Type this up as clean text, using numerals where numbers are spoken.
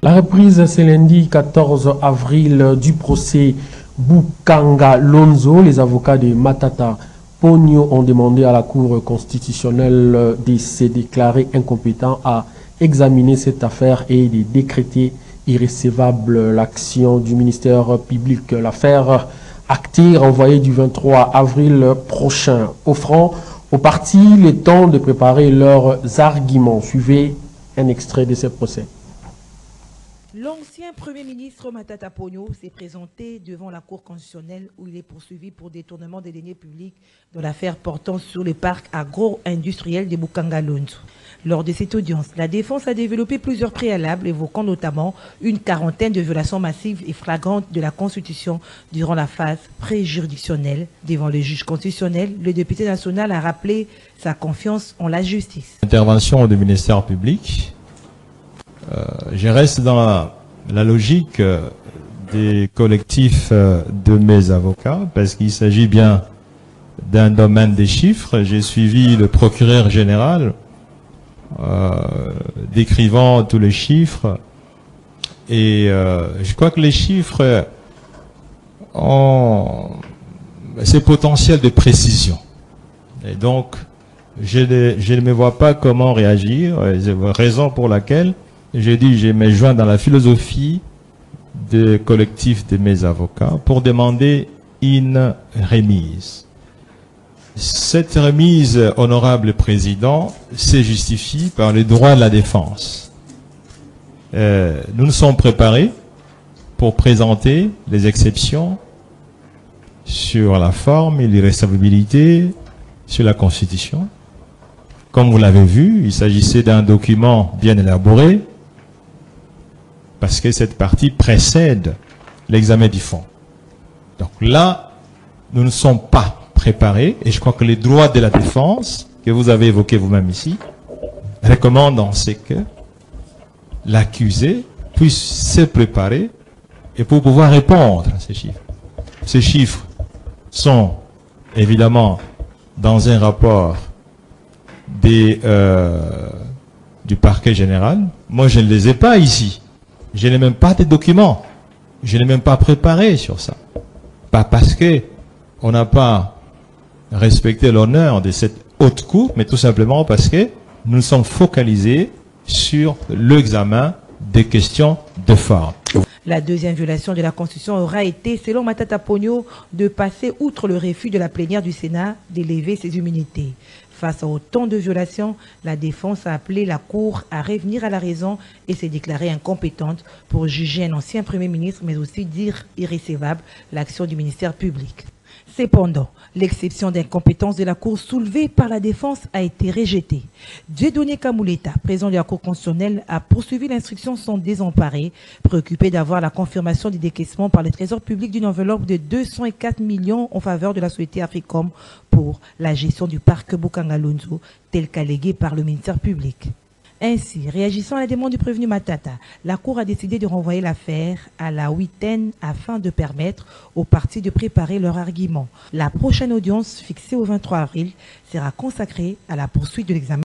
La reprise, c'est lundi 14 avril du procès Bukanga Lonzo. Les avocats de Matata Ponyo ont demandé à la Cour constitutionnelle de se déclarer incompétent à examiner cette affaire et de décréter irrécevable l'action du ministère public. L'affaire actée renvoyée du 23 avril prochain, offrant aux parties le temps de préparer leurs arguments. Suivez un extrait de ce procès. L'ancien Premier ministre Matata Ponyo s'est présenté devant la Cour constitutionnelle où il est poursuivi pour détournement des deniers publics dans l'affaire portant sur le parc agro-industriel de Bukanga Lonzo. Lors de cette audience, la défense a développé plusieurs préalables évoquant notamment une quarantaine de violations massives et flagrantes de la Constitution durant la phase préjuridictionnelle. Devant le juge constitutionnel, le député national a rappelé sa confiance en la justice. Intervention du ministère public. Je reste dans la logique des collectifs de mes avocats parce qu'il s'agit bien d'un domaine des chiffres. J'ai suivi le procureur général décrivant tous les chiffres et je crois que les chiffres ont ce potentiel de précision et donc je ne me vois pas comment réagir, raison pour laquelle j'ai dit, je me joins dans la philosophie des collectifs de mes avocats pour demander une remise. Cette remise, honorable président, se justifie par les droits de la défense. Nous nous sommes préparés pour présenter les exceptions sur la forme et l'irrécevabilité, sur la Constitution. Comme vous l'avez vu, il s'agissait d'un document bien élaboré, parce que cette partie précède l'examen du fond. Donc là, nous ne sommes pas préparés, et je crois que les droits de la défense, que vous avez évoqués vous-même ici, recommandent en ce que l'accusé puisse se préparer et pour pouvoir répondre à ces chiffres. Ces chiffres sont évidemment dans un rapport du parquet général. Moi, je ne les ai pas ici. Je n'ai même pas de documents. Je n'ai même pas préparé sur ça. Pas parce que on n'a pas respecté l'honneur de cette haute cour, mais tout simplement parce que nous sommes focalisés sur l'examen des questions de forme. La deuxième violation de la Constitution aura été, selon Matata Ponyo, de passer outre le refus de la plénière du Sénat d'élever ses immunités. Face à autant de violations, la défense a appelé la Cour à revenir à la raison et s'est déclarée incompétente pour juger un ancien Premier ministre, mais aussi dire irrécevable l'action du ministère public. Cependant, l'exception d'incompétence de la Cour soulevée par la défense a été rejetée. Dieudonné Kamouleta, président de la Cour constitutionnelle, a poursuivi l'instruction sans désemparé, préoccupé d'avoir la confirmation du décaissement par le Trésor public d'une enveloppe de 204 millions en faveur de la société Africom pour la gestion du parc Bukanga Lonzo, tel qu'allégué par le ministère public. Ainsi, réagissant à la demande du prévenu Matata, la Cour a décidé de renvoyer l'affaire à la huitaine afin de permettre aux parties de préparer leurs arguments. La prochaine audience, fixée au 23 avril, sera consacrée à la poursuite de l'examen.